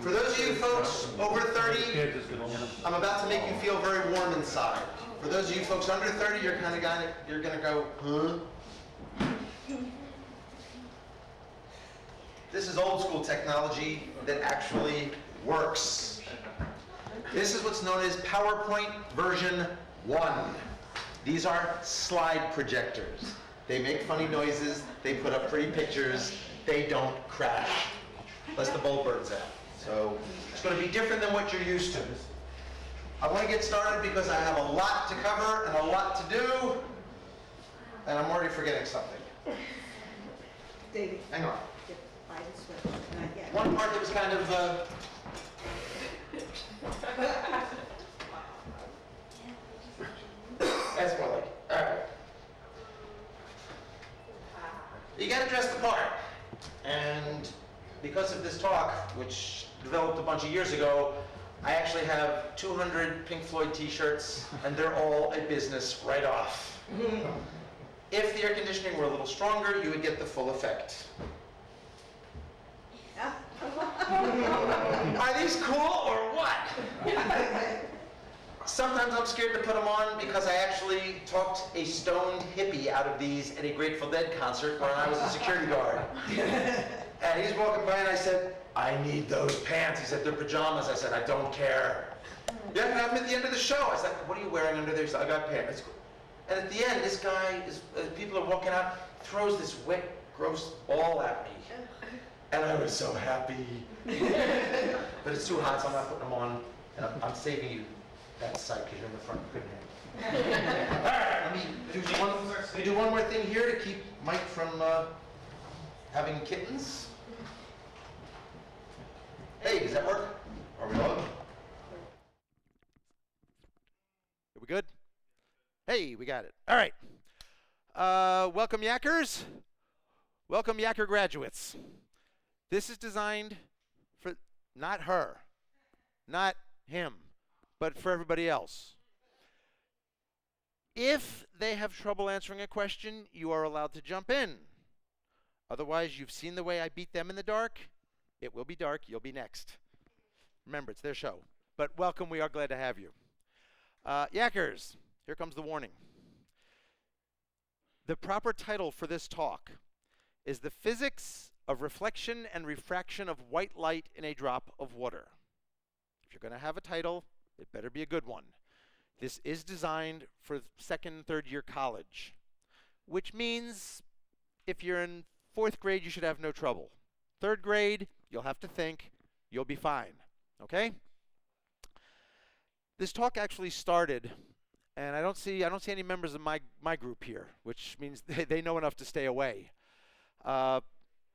For those of you folks over 30, I'm about to make you feel very warm inside. For those of you folks under 30, you're gonna go, huh? This is old school technology that actually works. This is what's known as PowerPoint version 1. These are slide projectors. They make funny noises, they put up pretty pictures, they don't crash, unless the bulb burns out. So it's going to be different than what you're used to. I want to get started because I have a lot to cover and a lot to do, and I'm already forgetting something. David. Hang on. By the switch. Not yet. One part that was kind of that's more like it. All right. You got to dress the part. And because of this talk, which developed a bunch of years ago, I actually have 200 Pink Floyd t-shirts, and they're all a business right off. If the air conditioning were a little stronger, you would get the full effect. Are these cool or what? Sometimes I'm scared to put them on because I actually talked a stoned hippie out of these at a Grateful Dead concert when I was a security guard. And he's walking by and I said, I need those pants. He said, they're pajamas. I said, I don't care. Yeah, I can have them at the end of the show. I was like, what are you wearing under there? He said, I got pants. And at the end, this guy, as people are walking out, throws this wet, gross ball at me. And I was so happy. But it's too hot, so I'm not putting them on. And I'm saving you that sight because you're in the front. Good hand. All right, let me do one more thing here to keep Mike from having kittens. Hey, does that work? Are we on? Are we good? Hey, we got it. All right. Welcome, Yackers. Welcome, Yacker graduates. This is designed for not her, not him, but for everybody else. If they have trouble answering a question, you are allowed to jump in. Otherwise, you've seen the way I beat them in the dark. It will be dark. You'll be next. Remember, it's their show. But welcome. We are glad to have you. Yackers, here comes the warning. The proper title for this talk is The Physics of Reflection and Refraction of White Light in a Drop of Water. If you're going to have a title, it better be a good one. This is designed for second and third year college, which means if you're in fourth grade, you should have no trouble. Third grade, you'll have to think. You'll be fine. Okay? This talk actually started, and I don't see any members of my group here, which means they know enough to stay away.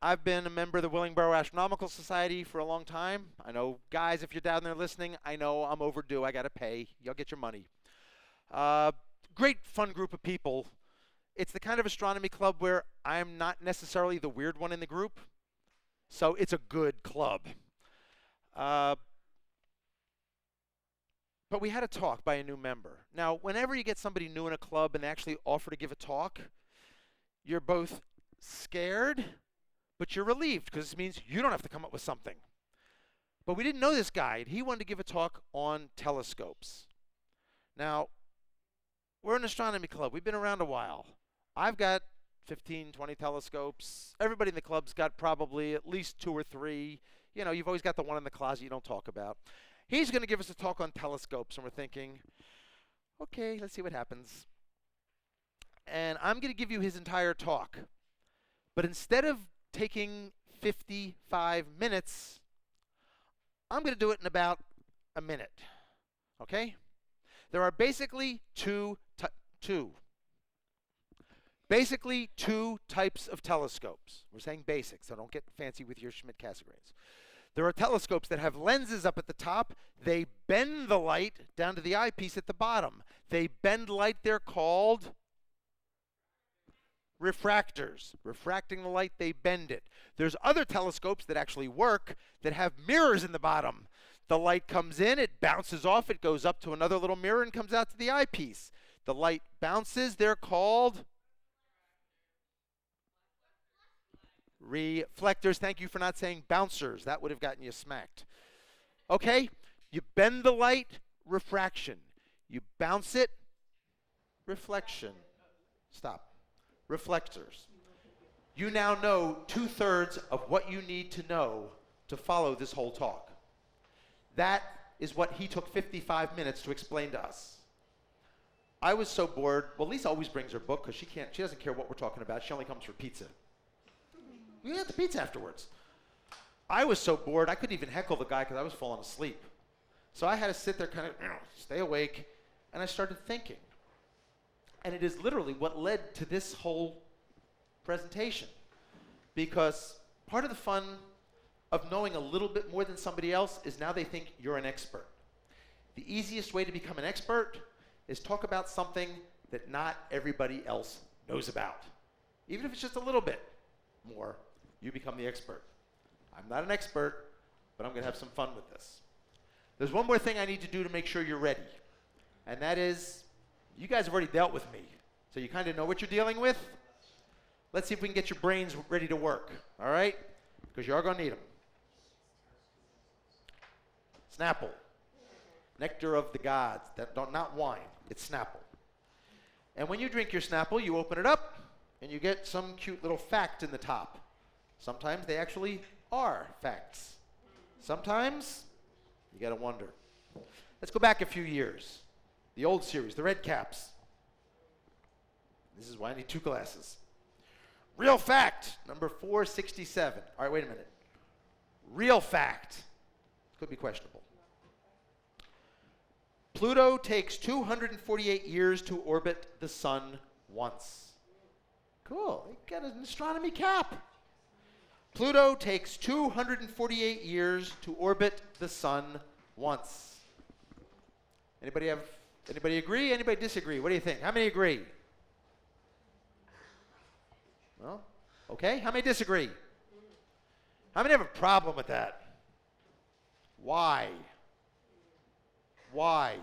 I've been a member of the Willingboro Astronomical Society for a long time. I know, guys, if you're down there listening, I know I'm overdue. I got to pay. You'll get your money. Great, fun group of people. It's the kind of astronomy club where I'm not necessarily the weird one in the group, so it's a good club. But we had a talk by a new member. Now, whenever you get somebody new in a club and they actually offer to give a talk, you're both scared, but you're relieved because it means you don't have to come up with something. But we didn't know this guy. He wanted to give a talk on telescopes. Now, we're an astronomy club. We've been around a while. I've got 15, 20 telescopes. Everybody in the club's got probably at least 2 or 3. You know, you've always got the one in the closet you don't talk about. He's going to give us a talk on telescopes, and we're thinking, okay, let's see what happens. And I'm going to give you his entire talk. But instead of taking 55 minutes, I'm going to do it in about a minute. Okay? There are basically two types of telescopes. We're saying basic, so don't get fancy with your Schmidt-Cassegrains. There are telescopes that have lenses up at the top. They bend the light down to the eyepiece at the bottom. They bend light. They're called refractors. Refracting the light, they bend it. There's other telescopes that actually work that have mirrors in the bottom. The light comes in, it bounces off, it goes up to another little mirror and comes out to the eyepiece. The light bounces. They're called reflectors. Thank you for not saying bouncers. That would have gotten you smacked. Okay? You bend the light, refraction. You bounce it, reflection. Stop. Reflectors. You now know 2/3 of what you need to know to follow this whole talk. That is what he took 55 minutes to explain to us. I was so bored. Well, Lisa always brings her book because she doesn't care what we're talking about. She only comes for pizza. We had the pizza afterwards. I was so bored I couldn't even heckle the guy because I was falling asleep. So I had to sit there kind of stay awake, and I started thinking. And it is literally what led to this whole presentation. Because part of the fun of knowing a little bit more than somebody else is now they think you're an expert. The easiest way to become an expert is talk about something that not everybody else knows about. Even if it's just a little bit more, you become the expert. I'm not an expert, but I'm going to have some fun with this. There's one more thing I need to do to make sure you're ready. And that is, you guys have already dealt with me, so you kind of know what you're dealing with. Let's see if we can get your brains ready to work, all right? Because you are going to need them. Snapple. Nectar of the gods. Not wine. It's Snapple. And when you drink your Snapple, you open it up, and you get some cute little fact in the top. Sometimes they actually are facts. Sometimes you got to wonder. Let's go back a few years. The old series, the red caps. This is why I need 2 glasses. Real fact, number 467. All right, wait a minute. Real fact. Could be questionable. Pluto takes 248 years to orbit the sun once. Cool, you got an astronomy cap. Pluto takes 248 years to orbit the sun once. Anybody agree? Anybody disagree? What do you think? How many agree? Well, okay. How many disagree? How many have a problem with that? Why? Why?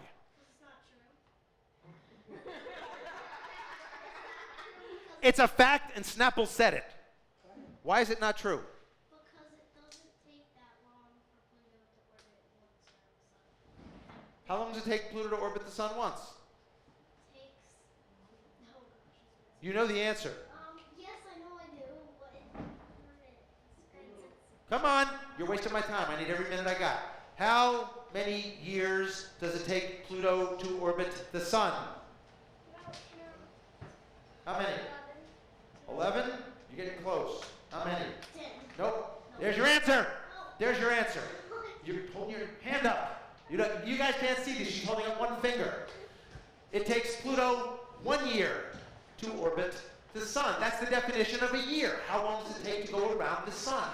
It's a fact, and Snapple said it. Why is it not true? Because it doesn't take that long for Pluto to orbit once around the sun. How long does it take Pluto to orbit the sun once? Takes. Oh gosh. You know the answer. Yes, I know I do, but Come on, you're wasting my time. I need every minute I got. How many years does it take Pluto to orbit the sun? How many? 11? You're getting close. How many? 10. Nope. There's your answer. There's your answer. You're holding your hand up. You guys can't see this. She's holding up one finger. It takes Pluto 1 year to orbit the sun. That's the definition of a year. How long does it take to go around the sun?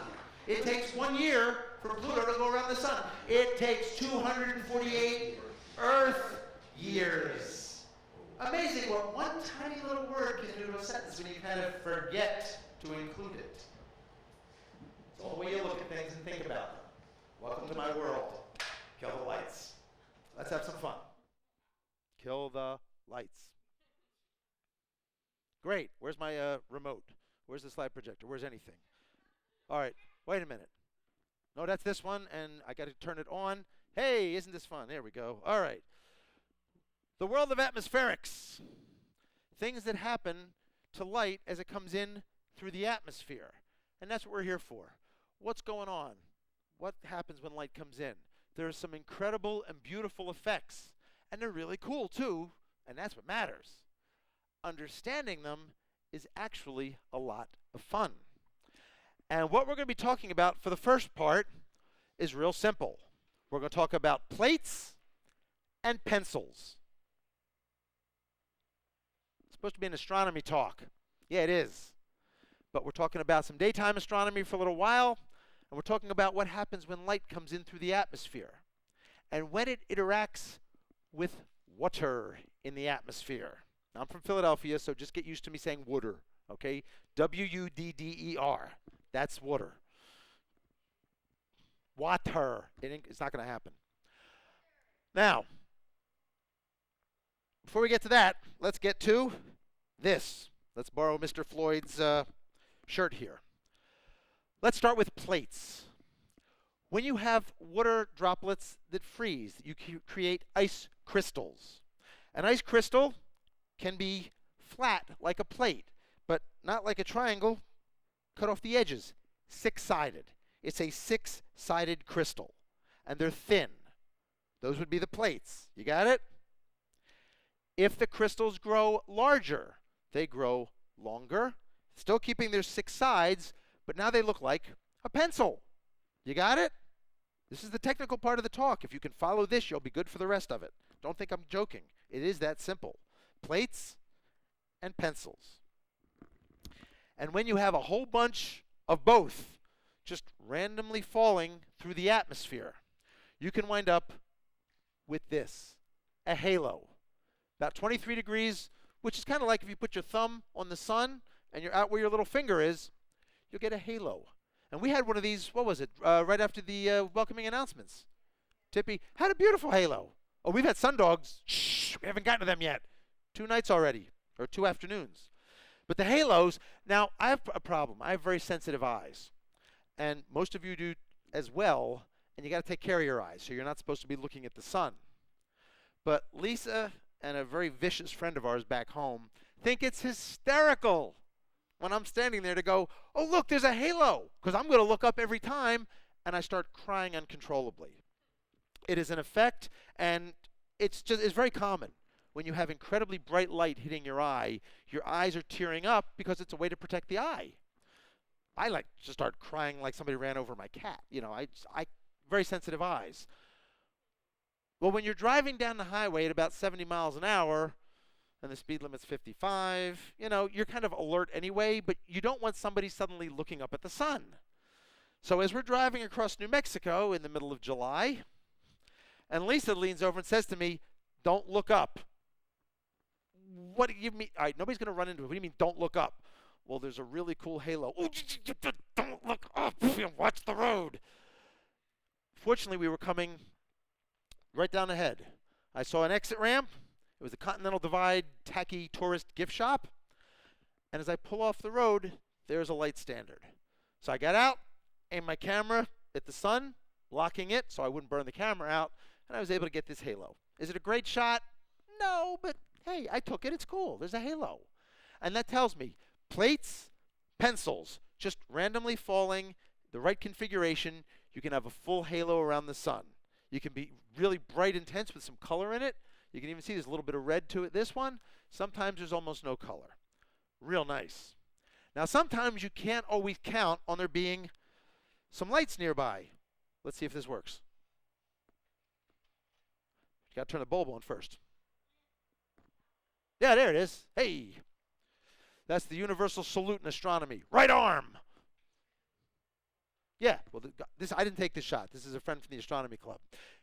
It takes 1 year for Pluto to go around the sun. It takes 248 Earth years. Amazing what one tiny little word can do to a sentence when you kind of forget to include it. It's all the way you look at things and think about them. Welcome to my world. Kill the lights. Let's have some fun. Kill the lights. Great. Where's my remote? Where's the slide projector? Where's anything? All right. Wait a minute. No, that's this one, and I got to turn it on. Hey, isn't this fun? There we go. All right. The world of atmospherics. Things that happen to light as it comes in through the atmosphere. And that's what we're here for. What's going on? What happens when light comes in? There are some incredible and beautiful effects. And they're really cool, too. And that's what matters. Understanding them is actually a lot of fun. And what we're going to be talking about for the first part is real simple. We're going to talk about plates and pencils. It's supposed to be an astronomy talk. Yeah, it is. But we're talking about some daytime astronomy for a little while, and we're talking about what happens when light comes in through the atmosphere and when it interacts with water in the atmosphere. Now, I'm from Philadelphia, so just get used to me saying water, okay? W-U-D-D-E-R. That's water. Water. It's not going to happen. Now, before we get to that, let's get to this. Let's borrow Mr. Floyd's shirt here. Let's start with plates. When you have water droplets that freeze, you create ice crystals. An ice crystal can be flat like a plate, but not like a triangle. Cut off the edges. Six-sided. It's a six-sided crystal, and they're thin. Those would be the plates. You got it? If the crystals grow larger, they grow longer, still keeping their six sides, but now they look like a pencil. You got it? This is the technical part of the talk. If you can follow this, you'll be good for the rest of it. Don't think I'm joking. It is that simple. Plates and pencils. And when you have a whole bunch of both just randomly falling through the atmosphere, you can wind up with this, a halo. About 23 degrees, which is kind of like if you put your thumb on the sun and you're out where your little finger is, you'll get a halo. And we had one of these, what was it, right after the welcoming announcements. Tippy had a beautiful halo. Oh, we've had sundogs. Shh, we haven't gotten to them yet. 2 nights already, or 2 afternoons. But the halos, now I have a problem. I have very sensitive eyes. And most of you do as well, and you got to take care of your eyes, so you're not supposed to be looking at the sun. But Lisa and a very vicious friend of ours back home think it's hysterical when I'm standing there to go, oh, look, there's a halo, because I'm going to look up every time, and I start crying uncontrollably. It is an effect, and it's very common. When you have incredibly bright light hitting your eyes are tearing up because it's a way to protect the eye. I like to start crying like somebody ran over my cat. You know, I very sensitive eyes. Well, when you're driving down the highway at about 70 miles an hour, and the speed limit's 55, you know, you're kind of alert anyway, but you don't want somebody suddenly looking up at the sun. So as we're driving across New Mexico in the middle of July, and Lisa leans over and says to me, don't look up. What do you mean? All right, nobody's going to run into it. What do you mean, don't look up? Well, there's a really cool halo. Oh, don't look up. Watch the road. Fortunately, we were coming right down ahead. I saw an exit ramp. It was a Continental Divide tacky tourist gift shop. And as I pull off the road, there's a light standard. So I got out, aimed my camera at the sun, locking it so I wouldn't burn the camera out, and I was able to get this halo. Is it a great shot? No, but hey, I took it. It's cool. There's a halo. And that tells me plates, pencils, just randomly falling, the right configuration, you can have a full halo around the sun. You can be really bright, intense with some color in it. You can even see there's a little bit of red to it. This one, sometimes there's almost no color. Real nice. Now, sometimes you can't always count on there being some lights nearby. Let's see if this works. You got to turn the bulb on first. Yeah, there it is. Hey. That's the universal salute in astronomy. Right arm. Yeah, well, I didn't take this shot. This is a friend from the astronomy club.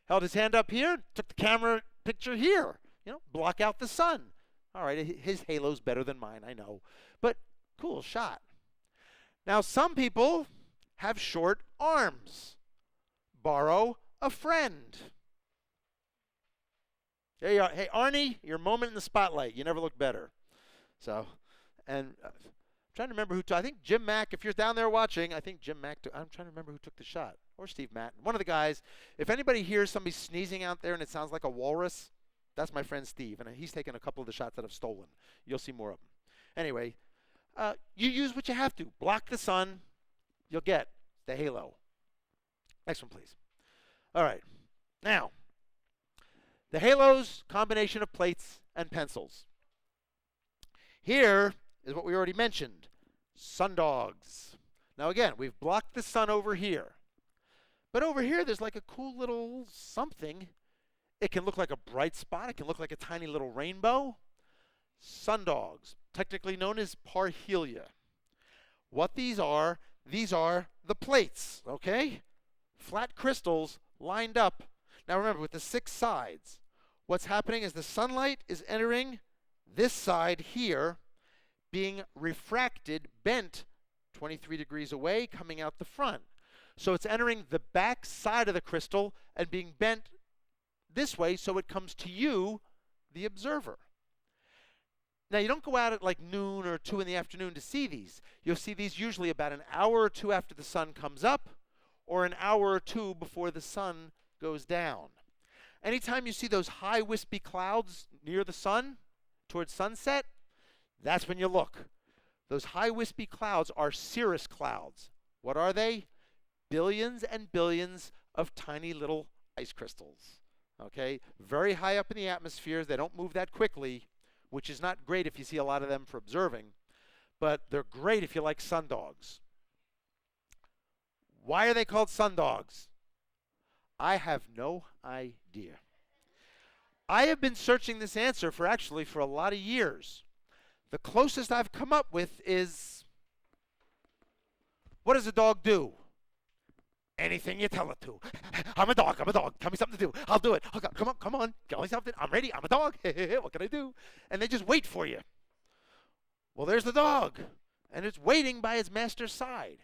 Held his hand up here, took the camera picture here. You know, block out the sun. All right, his halo's better than mine, I know. But cool shot. Now, some people have short arms. Borrow a friend. There you are. Hey, Arnie, your moment in the spotlight. You never looked better. So, and I'm trying to remember who I think Jim Mack, if you're down there watching, I think Jim Mack, I'm trying to remember who took the shot. Or Steve Matten. One of the guys. If anybody hears somebody sneezing out there and it sounds like a walrus, that's my friend Steve. And he's taken a couple of the shots that I've stolen. You'll see more of them. Anyway, you use what you have to. Block the sun. You'll get the halo. Next one, please. All right. Now, the halo's combination of plates and pencils. Here is what we already mentioned, sundogs. Now again, we've blocked the sun over here. But over here, there's like a cool little something. It can look like a bright spot. It can look like a tiny little rainbow. Sundogs, technically known as Par Helix. What these are the plates, okay? Flat crystals lined up. Now remember, with the 6 sides, what's happening is the sunlight is entering this side here, being refracted, bent 23 degrees away, coming out the front. So it's entering the back side of the crystal and being bent this way so it comes to you, the observer. Now, you don't go out at like noon or 2 in the afternoon to see these. You'll see these usually about an hour or 2 after the sun comes up, or an hour or two before the sun goes down. Anytime you see those high wispy clouds near the sun towards sunset, that's when you look. Those high wispy clouds are cirrus clouds. What are they? Billions and billions of tiny little ice crystals. Okay, very high up in the atmosphere. They don't move that quickly, which is not great if you see a lot of them for observing, but they're great if you like sundogs. Why are they called sundogs? I have no idea. I have been searching this answer for a lot of years. The closest I've come up with is, what does a dog do? Anything you tell it to. I'm a dog. Tell me something to do. I'll do it. Oh, come on. Tell me something. I'm ready. I'm a dog. What can I do? And they just wait for you. Well, there's the dog. And it's waiting by its master's side.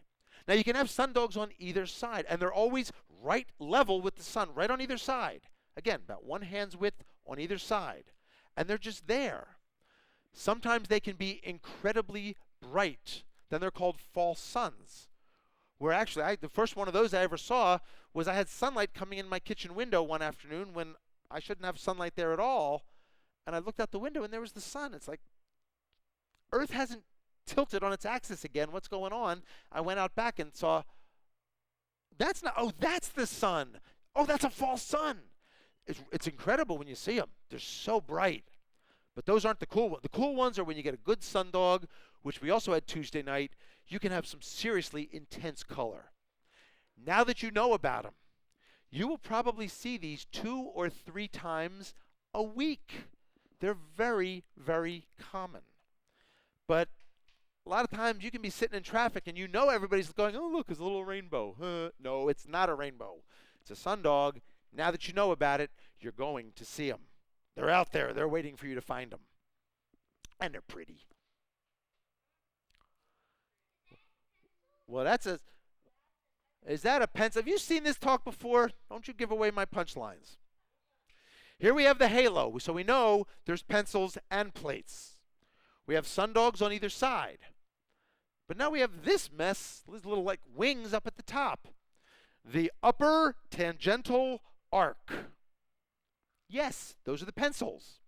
Now, you can have sundogs on either side, and they're always right level with the sun, right on either side. Again, about one hand's width on either side. And they're just there. Sometimes they can be incredibly bright. Then they're called false suns. Where actually, the first one of those I ever saw was I had sunlight coming in my kitchen window one afternoon when I shouldn't have sunlight there at all. And I looked out the window and there was the sun. It's like, Earth hasn't tilted on its axis again. What's going on? I went out back and saw, that's the sun. Oh, that's a false sun. It's incredible when you see them. They're so bright. But those aren't the cool ones. The cool ones are when you get a good sundog, which we also had Tuesday night. You can have some seriously intense color. Now that you know about them, you will probably see these 2 or 3 times a week. They're very, very common. But a lot of times you can be sitting in traffic and you know everybody's going, oh, look, it's a little rainbow. No, it's not a rainbow. It's a sundog. Now that you know about it, you're going to see them. They're out there. They're waiting for you to find them. And they're pretty. Well, is that a pencil? Have you seen this talk before? Don't you give away my punchlines. Here we have the halo. So we know there's pencils and plates. We have sundogs on either side. But now we have this mess, these little like wings up at the top. The upper tangential arc. Yes, those are the pencils.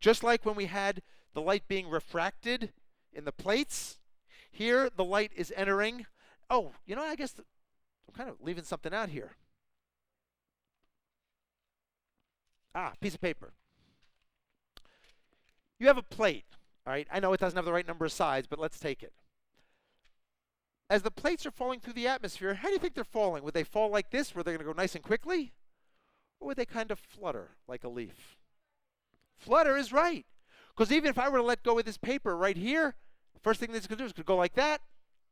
Just like when we had the light being refracted in the plates, here the light is entering. Oh, I guess I'm kind of leaving something out here. Piece of paper. You have a plate, all right? I know it doesn't have the right number of sides, but let's take it. As the plates are falling through the atmosphere, how do you think they're falling? Would they fall like this, where they're going to go nice and quickly? Or would they kind of flutter like a leaf? Flutter is right. Because even if I were to let go of this paper right here, the first thing this could do is could go like that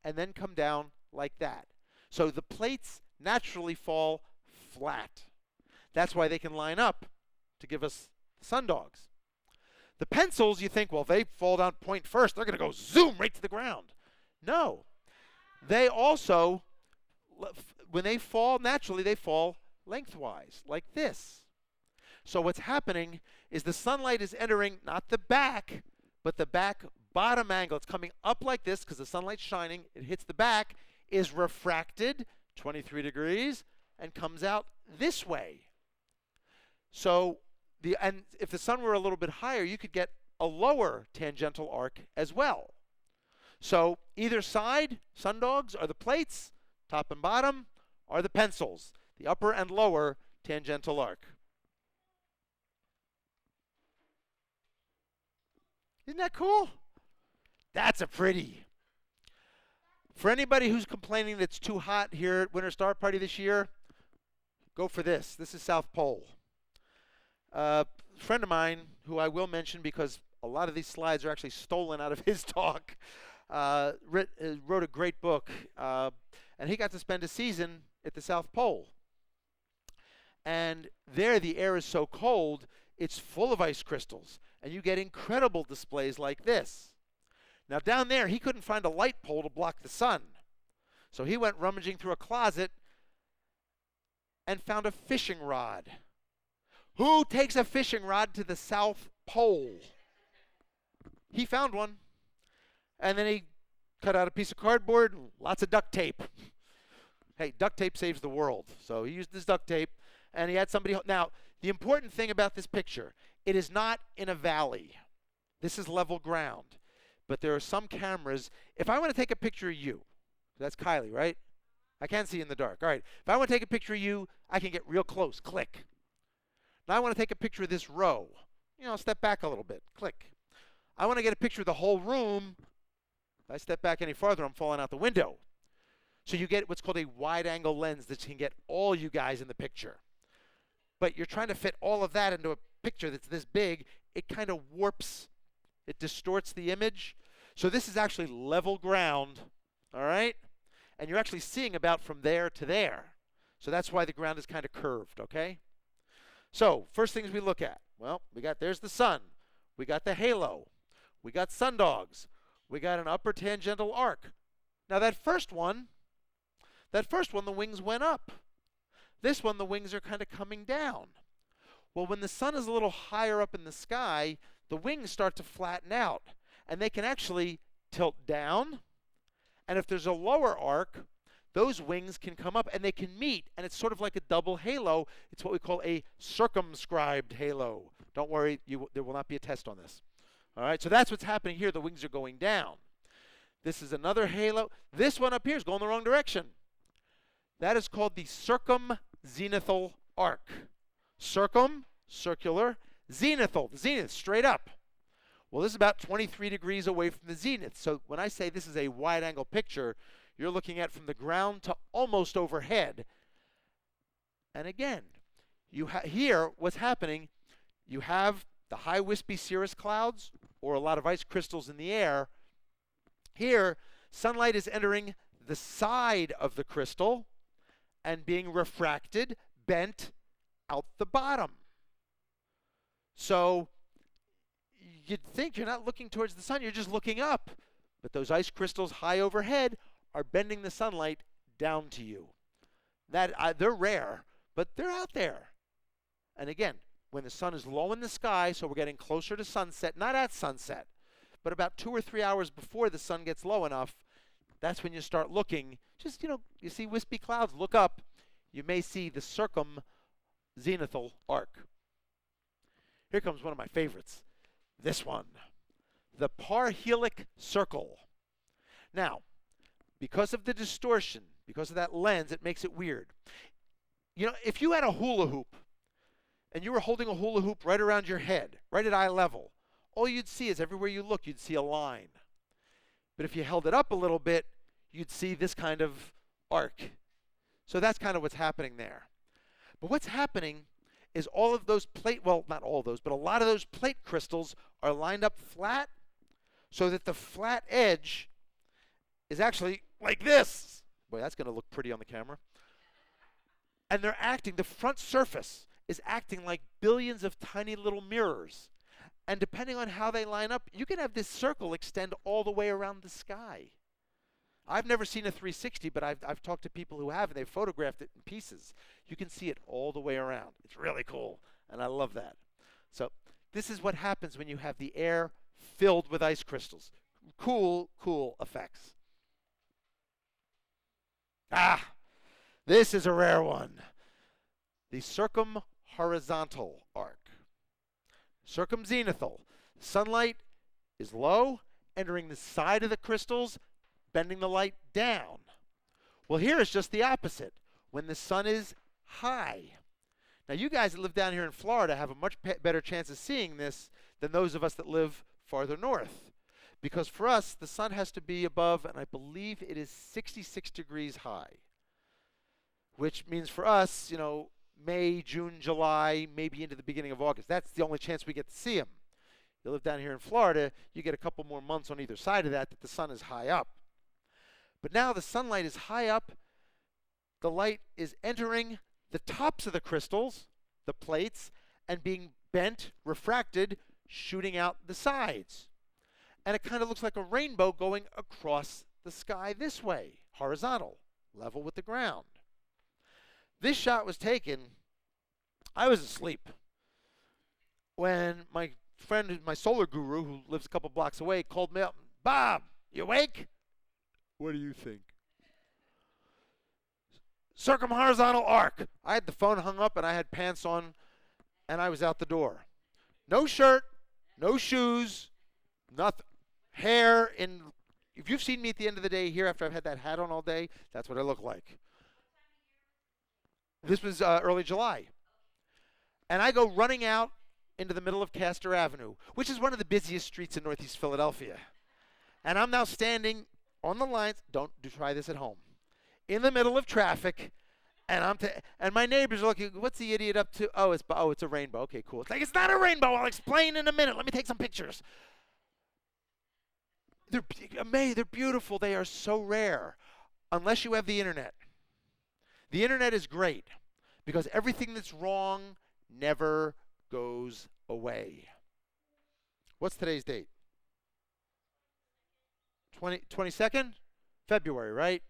and then come down like that. So the plates naturally fall flat. That's why they can line up to give us sundogs. The pencils, you think, well, they fall down point first. They're going to go zoom right to the ground. No. They also, when they fall naturally, they fall lengthwise, like this. So what's happening is the sunlight is entering not the back, but the back bottom angle. It's coming up like this because the sunlight's shining. It hits the back, is refracted 23 degrees, and comes out this way. So and if the sun were a little bit higher, you could get a lower tangential arc as well. So either side, sundogs are the plates, top and bottom are the pencils, the upper and lower tangential arc. Isn't that cool? That's a pretty. For anybody who's complaining that it's too hot here at Winter Star Party this year, go for this. This is South Pole. A friend of mine, who I will mention because a lot of these slides are actually stolen out of his talk, wrote a great book, and he got to spend a season at the South Pole. And there the air is so cold, it's full of ice crystals, and you get incredible displays like this. Now down there, he couldn't find a light pole to block the sun. So he went rummaging through a closet and found a fishing rod. Who takes a fishing rod to the South Pole? He found one. And then he cut out a piece of cardboard and lots of duct tape. Hey, duct tape saves the world. So he used this duct tape, and he had somebody. Now, the important thing about this picture, it is not in a valley. This is level ground. But there are some cameras. If I want to take a picture of you, that's Kylie, right? I can't see in the dark. All right. If I want to take a picture of you, I can get real close. Click. Now I want to take a picture of this row. Step back a little bit. Click. I want to get a picture of the whole room. If I step back any farther, I'm falling out the window. So you get what's called a wide-angle lens that can get all you guys in the picture. But you're trying to fit all of that into a picture that's this big. It kind of warps. It distorts the image. So this is actually level ground, all right? And you're actually seeing about from there to there. So that's why the ground is kind of curved, okay? So first things we look at. Well, there's the sun. We got the halo. We got sundogs. We got an upper tangential arc. Now that first one, the wings went up. This one, the wings are kind of coming down. Well, when the sun is a little higher up in the sky, the wings start to flatten out. And they can actually tilt down. And if there's a lower arc, those wings can come up and they can meet. And it's sort of like a double halo. It's what we call a circumscribed halo. Don't worry, there will not be a test on this. All right, so that's what's happening here. The wings are going down. This is another halo. This one up here is going the wrong direction. That is called the circumzenithal arc. Circum, circular, zenithal, the zenith, straight up. Well, this is about 23 degrees away from the zenith. So when I say this is a wide-angle picture, you're looking at from the ground to almost overhead. And again, here, what's happening, you have the high wispy cirrus clouds or a lot of ice crystals in the air. Here, sunlight is entering the side of the crystal and being refracted, bent out the bottom. So you'd think you're not looking towards the sun, you're just looking up. But those ice crystals high overhead are bending the sunlight down to you. They're rare, but they're out there. And again, when the sun is low in the sky, so we're getting closer to sunset, not at sunset, but about 2 or 3 hours before the sun gets low enough, that's when you start looking. Just, you see wispy clouds, look up. You may see the circumzenithal arc. Here comes one of my favorites. This one, the Par Helix Circle. Now, because of the distortion, because of that lens, it makes it weird. If you had a hula hoop and you were holding a hula hoop right around your head, right at eye level, all you'd see is everywhere you look, you'd see a line. But if you held it up a little bit, you'd see this kind of arc. So that's kind of what's happening there. But what's happening is all of those not all those, but a lot of those plate crystals are lined up flat so that the flat edge is actually like this. Boy, that's going to look pretty on the camera. And the front surface is acting like billions of tiny little mirrors. And depending on how they line up, you can have this circle extend all the way around the sky. I've never seen a 360, but I've talked to people who have, and they've photographed it in pieces. You can see it all the way around. It's really cool, and I love that. So this is what happens when you have the air filled with ice crystals. Cool, cool effects. This is a rare one. The Circum Horizontal Arc. Circumzenithal. Sunlight is low, entering the side of the crystals, bending the light down. Well, here is just the opposite. When the sun is high. Now, you guys that live down here in Florida have a much better chance of seeing this than those of us that live farther north. Because for us, the sun has to be above, and I believe it is 66 degrees high. Which means for us, May, June, July, maybe into the beginning of August. That's the only chance we get to see them. You live down here in Florida, you get a couple more months on either side of that the sun is high up. But now the sunlight is high up. The light is entering the tops of the crystals, the plates, and being bent, refracted, shooting out the sides. And it kind of looks like a rainbow going across the sky this way, horizontal, level with the ground. This shot was taken, I was asleep, when my friend, my solar guru, who lives a couple blocks away, called me up. Bob, you awake? What do you think? Circum Horizontal Arc. I had the phone hung up and I had pants on and I was out the door. No shirt, no shoes, nothing. Hair in. If you've seen me at the end of the day here after I've had that hat on all day, that's what I look like. This was early July. And I go running out into the middle of Castor Avenue, which is one of the busiest streets in Northeast Philadelphia. And I'm now standing on the lines. Don't try this at home. In the middle of traffic, and and my neighbors are looking. What's the idiot up to? It's a rainbow. Okay, cool. It's like it's not a rainbow. I'll explain in a minute. Let me take some pictures. They're beautiful. They are so rare, unless you have the internet. The internet is great because everything that's wrong never goes away. What's today's date? 22nd? February, right?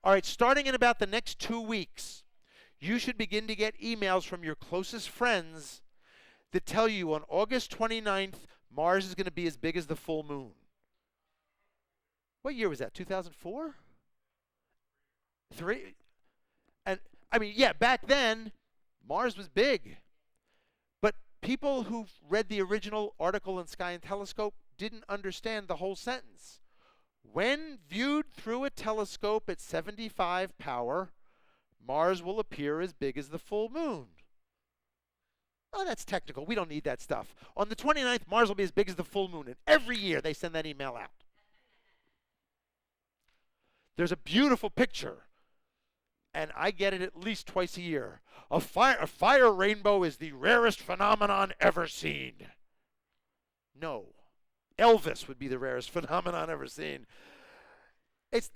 All right, starting in about the next 2 weeks, you should begin to get emails from your closest friends that tell you on August 29th, Mars is going to be as big as the full moon. What year was that? 2004? 3? And I mean, yeah, back then, Mars was big. But people who read the original article in Sky and Telescope didn't understand the whole sentence. When viewed through a telescope at 75 power, Mars will appear as big as the full moon. Oh, that's technical. We don't need that stuff. On the 29th, Mars will be as big as the full moon. And every year they send that email out. There's a beautiful picture, and I get it at least twice a year. A fire rainbow is the rarest phenomenon ever seen. No. Elvis would be the rarest phenomenon ever seen.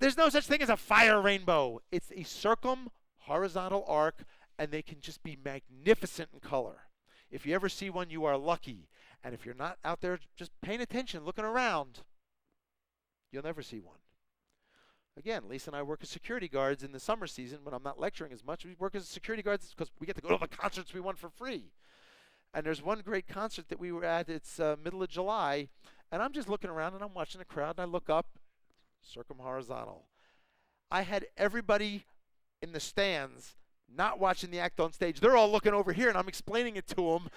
There's no such thing as a fire rainbow. It's a circum horizontal arc, and they can just be magnificent in color. If you ever see one, you are lucky. And if you're not out there just paying attention, looking around, you'll never see one. Again, Lisa and I work as security guards in the summer season when I'm not lecturing as much. We work as security guards because we get to go to the concerts we want for free. And there's one great concert that we were at. It's middle of July. And I'm just looking around and I'm watching the crowd. And I look up, Circum Horizontal. I had everybody in the stands not watching the act on stage. They're all looking over here and I'm explaining it to them.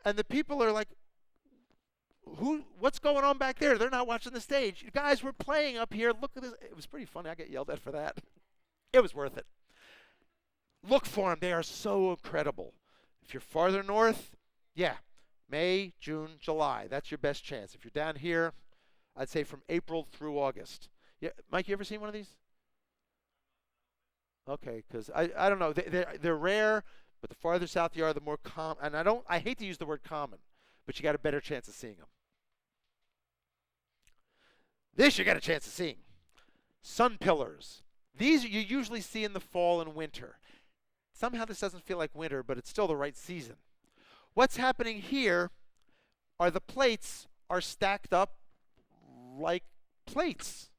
And the people are like, what's going on back there? They're not watching the stage. You guys, we're playing up here. Look at this. It was pretty funny. I get yelled at for that. It was worth it. Look for them. They are so incredible. If you're farther north, yeah, May, June, July. That's your best chance. If you're down here, I'd say from April through August. Yeah, Mike, you ever seen one of these? Okay, because I don't know. They're rare, but the farther south you are, the more common. And I hate to use the word common, but you got a better chance of seeing them. This you got a chance of seeing. Sun pillars. These you usually see in the fall and winter. Somehow this doesn't feel like winter, but it's still the right season. What's happening here are the plates are stacked up like plates.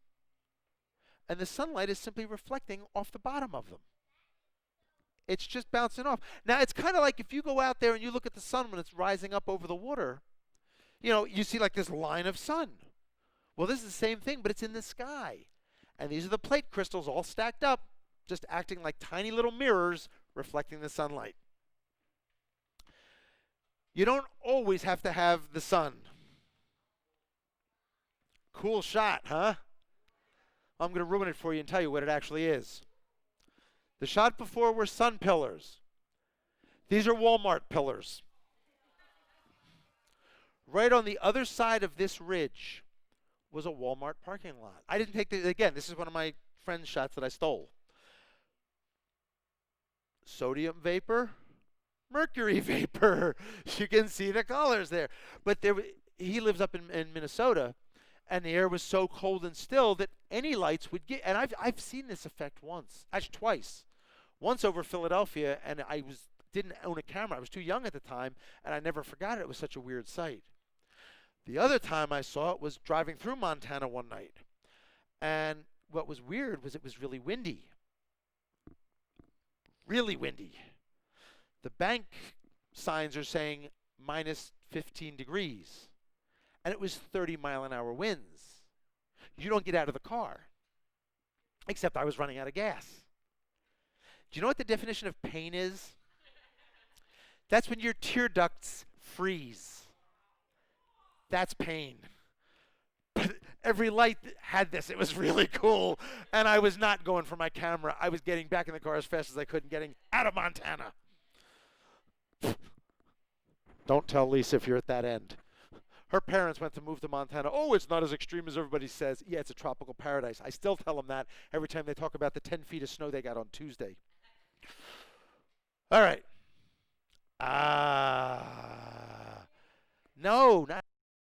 And the sunlight is simply reflecting off the bottom of them. It's just bouncing off. Now, it's kind of like if you go out there and you look at the sun when it's rising up over the water, you see like this line of sun. Well, this is the same thing, but it's in the sky. And these are the plate crystals all stacked up, just acting like tiny little mirrors reflecting the sunlight. You don't always have to have the sun. Cool shot, huh? I'm going to ruin it for you and tell you what it actually is. The shot before were sun pillars. These are Walmart pillars. Right on the other side of this ridge was a Walmart parking lot. I didn't take again, this is one of my friend's shots that I stole. Sodium vapor, mercury vapor. You can see the colors there. But he lives up in Minnesota, and the air was so cold and still that any lights would get. And I've seen this effect once, actually twice. Once over Philadelphia, and I didn't own a camera. I was too young at the time, and I never forgot it. It was such a weird sight. The other time I saw it was driving through Montana one night. And what was weird was it was really windy. Really windy. The bank signs are saying minus 15 degrees. And it was 30-mile-an-hour winds. You don't get out of the car. Except I was running out of gas. Do you know what the definition of pain is? That's when your tear ducts freeze. That's pain. But every light had this. It was really cool. And I was not going for my camera. I was getting back in the car as fast as I could and getting out of Montana. Don't tell Lisa if you're at that end. Her parents went to move to Montana. Oh, it's not as extreme as everybody says. Yeah, it's a tropical paradise. I still tell them that every time they talk about the 10 feet of snow they got on Tuesday. All right. No, not